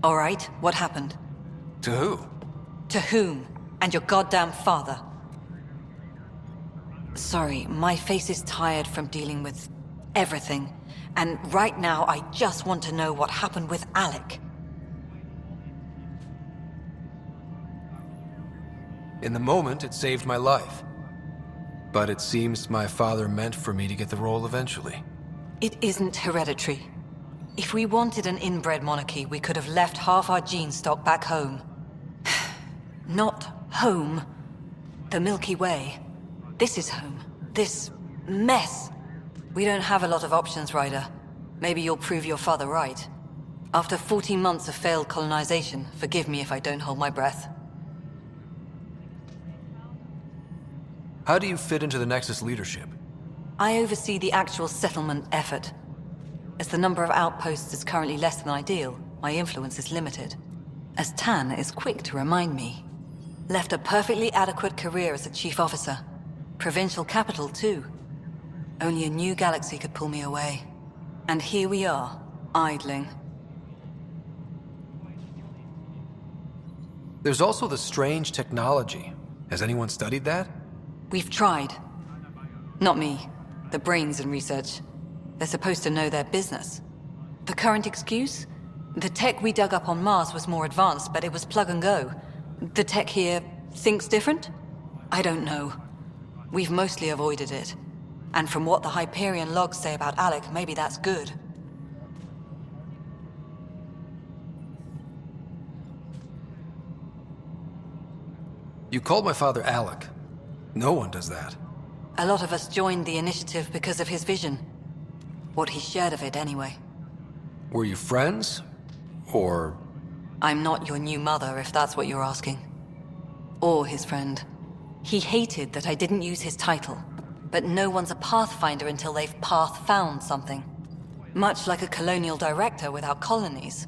All right, what happened? To who? To whom? And your goddamn father. Sorry, my face is tired from dealing with everything. And right now, I just want to know what happened with Alec. In the moment, it saved my life. But it seems my father meant for me to get the role eventually. It isn't hereditary. If we wanted an inbred monarchy, we could have left half our gene stock back home. Not home. The Milky Way. This is home. This mess. We don't have a lot of options, Ryder. Maybe you'll prove your father right. After 14 months of failed colonization, forgive me if I don't hold my breath. How do you fit into the Nexus leadership? I oversee the actual settlement effort. As the number of outposts is currently less than ideal, my influence is limited. As Tan is quick to remind me. Left a perfectly adequate career as a chief officer. Provincial capital, too. Only a new galaxy could pull me away. And here we are, idling. There's also the strange technology. Has anyone studied that? We've tried. Not me. The brains in research. They're supposed to know their business. The current excuse? The tech we dug up on Mars was more advanced, but it was plug and go. The tech here thinks different? I don't know. We've mostly avoided it. And from what the Hyperion logs say about Alec, maybe that's good. You called my father Alec. No one does that. A lot of us joined the initiative because of his vision. What he shared of it, anyway. Were you friends? Or... I'm not your new mother, if that's what you're asking. Or his friend. He hated that I didn't use his title. But no one's a pathfinder until they've path-found something. Much like a colonial director without colonies.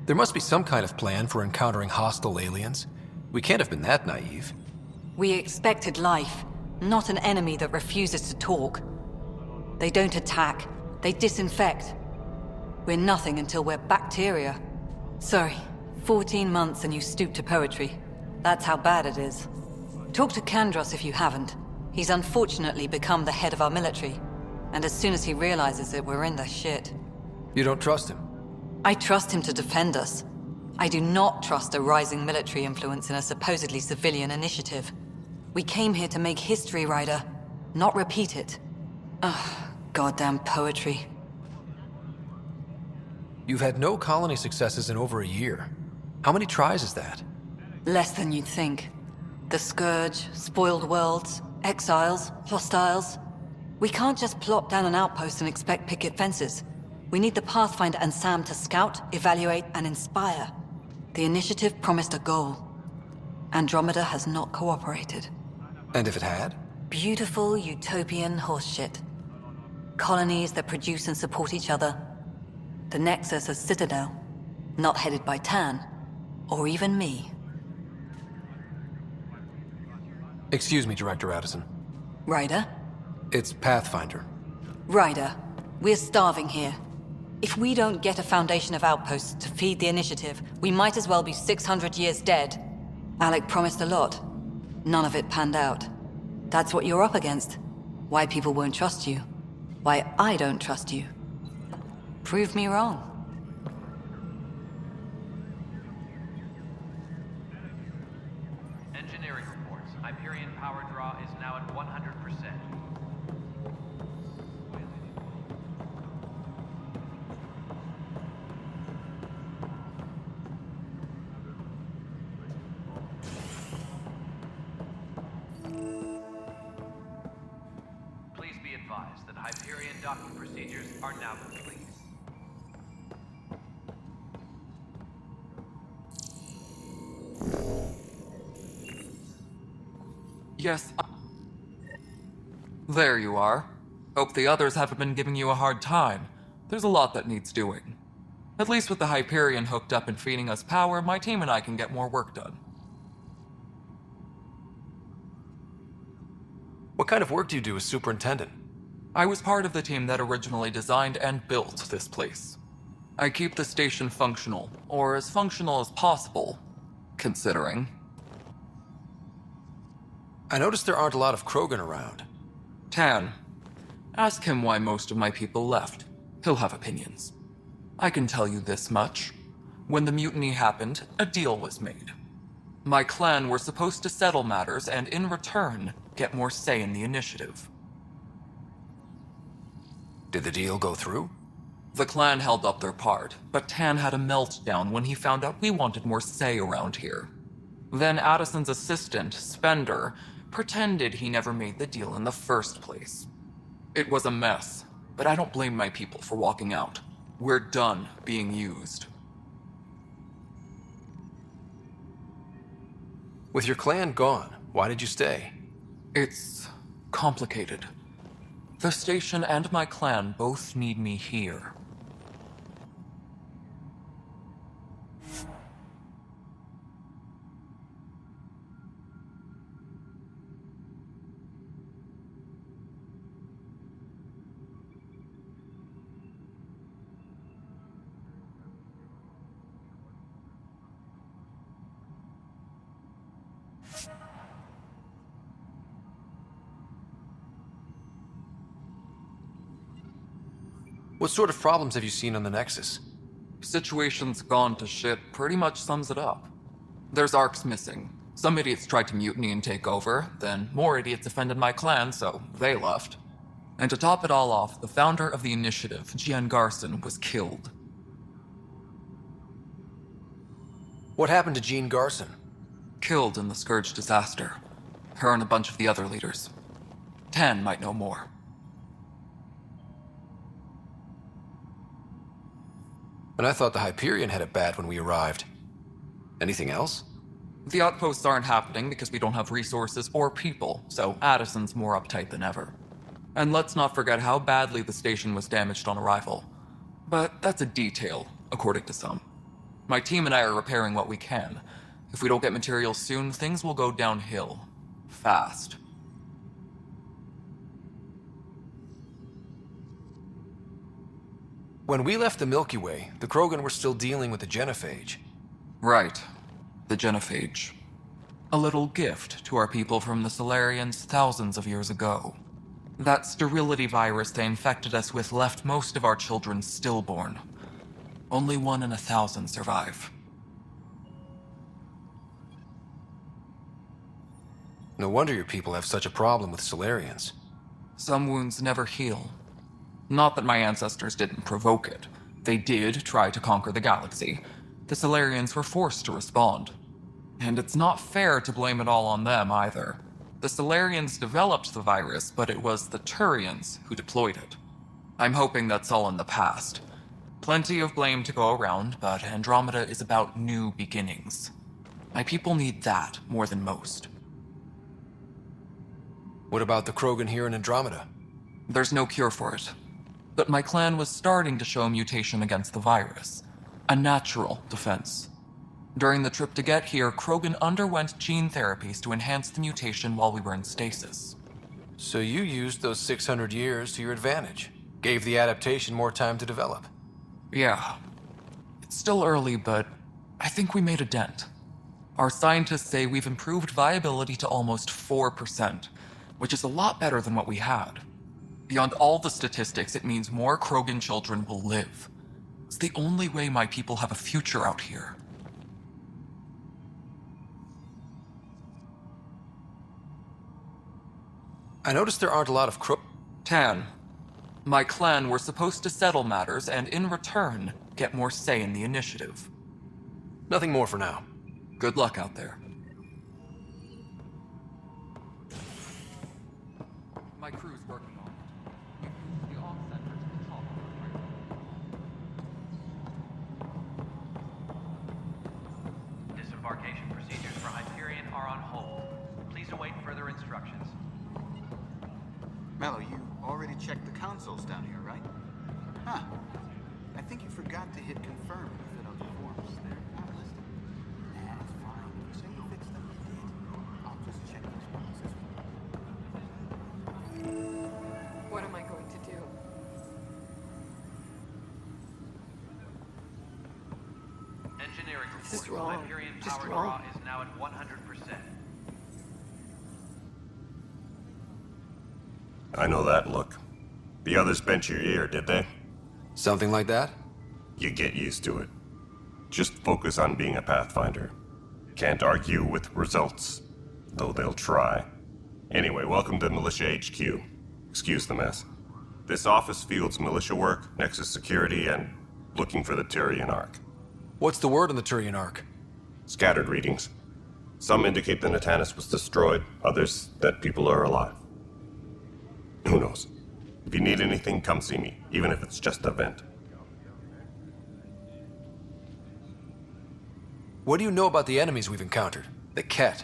There must be some kind of plan for encountering hostile aliens. We can't have been that naive. We expected life, not an enemy that refuses to talk. They don't attack, they disinfect. We're nothing until we're bacteria. Sorry, 14 months and you stoop to poetry. That's how bad it is. Talk to Kandros if you haven't. He's unfortunately become the head of our military. And as soon as he realizes it, we're in the shit. You don't trust him? I trust him to defend us. I do not trust a rising military influence in a supposedly civilian initiative. We came here to make history, Ryder, not repeat it. Ugh, goddamn poetry. You've had no colony successes in over a year. How many tries is that? Less than you'd think. The Scourge, spoiled worlds, exiles, hostiles. We can't just plop down an outpost and expect picket fences. We need the Pathfinder and Sam to scout, evaluate, and inspire. The initiative promised a goal. Andromeda has not cooperated. And if it had? Beautiful utopian horseshit. Colonies that produce and support each other. The Nexus a citadel, not headed by Tan, or even me. Excuse me, Director Addison. Ryder? It's Pathfinder. Ryder, we're starving here. If we don't get a foundation of outposts to feed the initiative, we might as well be 600 years dead. Alec promised a lot. None of it panned out. That's what you're up against. Why people won't trust you. Why I don't trust you. Prove me wrong. Engineering reports. Hyperion power draw is now at 100%. Please be advised that Hyperion docking procedures are now complete. Yes. There you are. Hope the others haven't been giving you a hard time. There's a lot that needs doing. At least with the Hyperion hooked up and feeding us power, my team and I can get more work done. What kind of work do you do as superintendent? I was part of the team that originally designed and built this place. I keep the station functional, or as functional as possible, considering. I noticed there aren't a lot of Krogan around. Tan, ask him why most of my people left. He'll have opinions. I can tell you this much. When the mutiny happened, a deal was made. My clan were supposed to settle matters and, in return, get more say in the initiative. Did the deal go through? The clan held up their part, but Tan had a meltdown when he found out we wanted more say around here. Then Addison's assistant, Spender, pretended he never made the deal in the first place. It was a mess, but I don't blame my people for walking out. We're done being used. With your clan gone, why did you stay? It's complicated. The station and my clan both need me here. What sort of problems have you seen on the Nexus? Situation's gone to shit pretty much sums it up. There's arcs missing. Some idiots tried to mutiny and take over, then more idiots offended my clan, so they left. And to top it all off, the founder of the initiative, Jian Garson, was killed. What happened to Jean Garson? Killed in the Scourge disaster. Her and a bunch of the other leaders. Tan might know more. And I thought the Hyperion had it bad when we arrived. Anything else? The outposts aren't happening because we don't have resources or people, so Addison's more uptight than ever. And let's not forget how badly the station was damaged on arrival. But that's a detail, according to some. My team and I are repairing what we can. If we don't get materials soon, things will go downhill. Fast. When we left the Milky Way, the Krogan were still dealing with the genophage. Right. The genophage. A little gift to our people from the Solarians thousands of years ago. That sterility virus they infected us with left most of our children stillborn. Only 1 in 1,000 survive. No wonder your people have such a problem with Solarians. Some wounds never heal. Not that my ancestors didn't provoke it. They did try to conquer the galaxy. The Solarians were forced to respond. And it's not fair to blame it all on them either. The Solarians developed the virus, but it was the Turians who deployed it. I'm hoping that's all in the past. Plenty of blame to go around, but Andromeda is about new beginnings. My people need that more than most. What about the Krogan here in Andromeda? There's no cure for it. But my clan was starting to show mutation against the virus. A natural defense. During the trip to get here, Krogan underwent gene therapies to enhance the mutation while we were in stasis. So you used those 600 years to your advantage. Gave the adaptation more time to develop. Yeah. It's still early, but I think we made a dent. Our scientists say we've improved viability to almost 4%, which is a lot better than what we had. Beyond all the statistics, it means more Krogan children will live. It's the only way my people have a future out here. I noticed there aren't a lot of Tan, my clan were supposed to settle matters and, in return, get more say in the initiative. Nothing more for now. Good luck out there. My crew's working on it. We've moved the off center to the top of the pipeline. Disembarkation procedures for Hyperion are on hold. Please await further instructions. Mello, you already checked the consoles down here, right? Huh. I think you forgot to hit confirm and fill out the forms. They're not listed. Nah, it's fine. If you say you fixed them, you did. I'll just check these boxes. What am I going to do? Engineering This is reports. wrong. Hyperion Just power wrong. draw is now at 100%. I know that look. The others bent your ear, did they? Something like that? You get used to it. Just focus on being a Pathfinder. Can't argue with results, though they'll try. Anyway, welcome to Militia HQ. Excuse the mess. This office fields militia work, Nexus security, and looking for the Turian Ark. What's the word on the Turian Ark? Scattered readings. Some indicate the Natanus was destroyed, others that people are alive. Who knows? If you need anything, come see me, even if it's just a vent. What do you know about the enemies we've encountered? The Ket.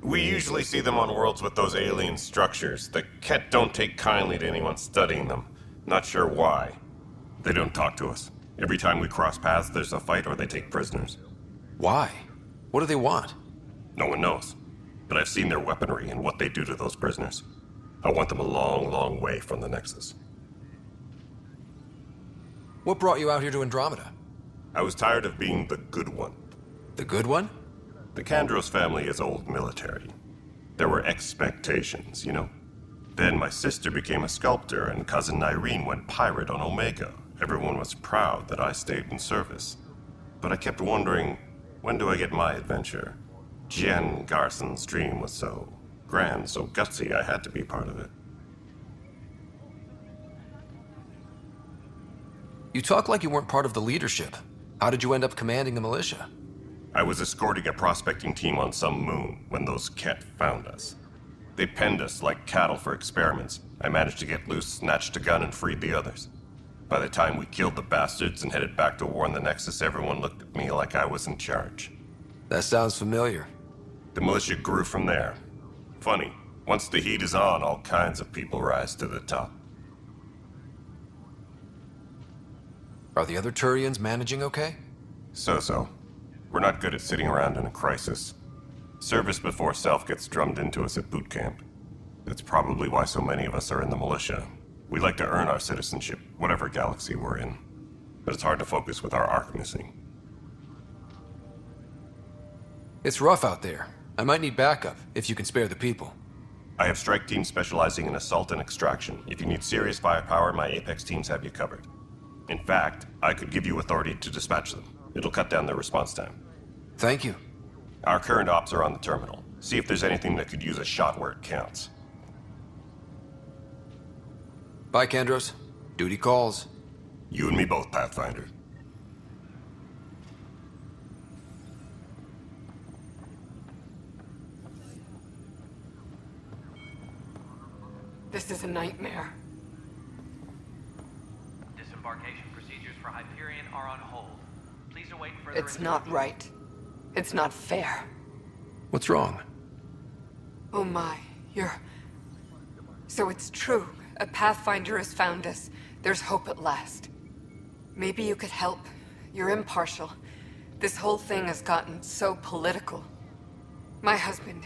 We usually see them on worlds with those alien structures. The Ket don't take kindly to anyone studying them. Not sure why. They don't talk to us. Every time we cross paths, there's a fight or they take prisoners. Why? What do they want? No one knows. But I've seen their weaponry and what they do to those prisoners. I want them a long, long way from the Nexus. What brought you out here to Andromeda? I was tired of being the good one. The good one? The Kandros family is old military. There were expectations, you know? Then my sister became a sculptor and cousin Irene went pirate on Omega. Everyone was proud that I stayed in service. But I kept wondering, when do I get my adventure? Jen Garson's dream was so grand, so gutsy, I had to be part of it. You talk like you weren't part of the leadership. How did you end up commanding the militia? I was escorting a prospecting team on some moon when those Ket found us. They penned us like cattle for experiments. I managed to get loose, snatched a gun, and freed the others. By the time we killed the bastards and headed back to war in the Nexus, everyone looked at me like I was in charge. That sounds familiar. The militia grew from there. Funny, once the heat is on, all kinds of people rise to the top. Are the other Turians managing okay? So-so. We're not good at sitting around in a crisis. Service before self gets drummed into us at boot camp. That's probably why so many of us are in the militia. We like to earn our citizenship, whatever galaxy we're in. But it's hard to focus with our arc missing. It's rough out there. I might need backup, if you can spare the people. I have strike teams specializing in assault and extraction. If you need serious firepower, my Apex teams have you covered. In fact, I could give you authority to dispatch them. It'll cut down their response time. Thank you. Our current ops are on the terminal. See if there's anything that could use a shot where it counts. Bye, Kandros. Duty calls. You and me both, Pathfinder. This is a nightmare. Disembarkation procedures for Hyperion are on hold. Please await further It's not right. It's not fair. What's wrong? Oh my, So it's true. A Pathfinder has found us. There's hope at last. Maybe you could help. You're impartial. This whole thing has gotten so political. My husband,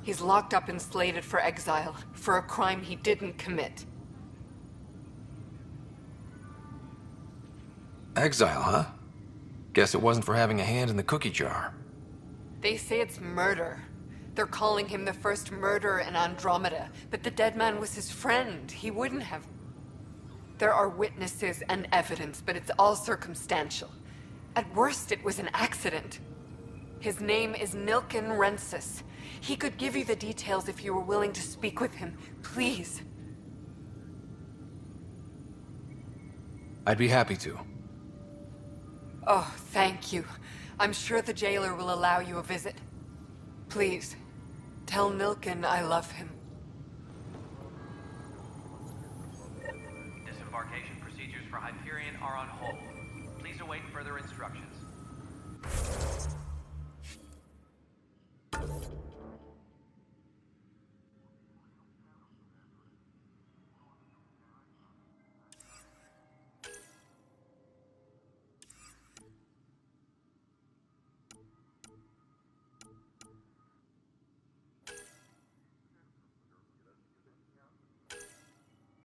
he's locked up and slated for exile for a crime he didn't commit. Exile, huh? Guess it wasn't for having a hand in the cookie jar. They say it's murder. They're calling him the first murderer in Andromeda, but the dead man was his friend. He wouldn't have. There are witnesses and evidence, but it's all circumstantial. At worst, it was an accident. His name is Nilken Rensis. He could give you the details if you were willing to speak with him. Please. I'd be happy to. Oh, thank you. I'm sure the jailer will allow you a visit. Please, tell Nilken I love him. Disembarkation procedures for Hyperion are on hold. Please await further instructions.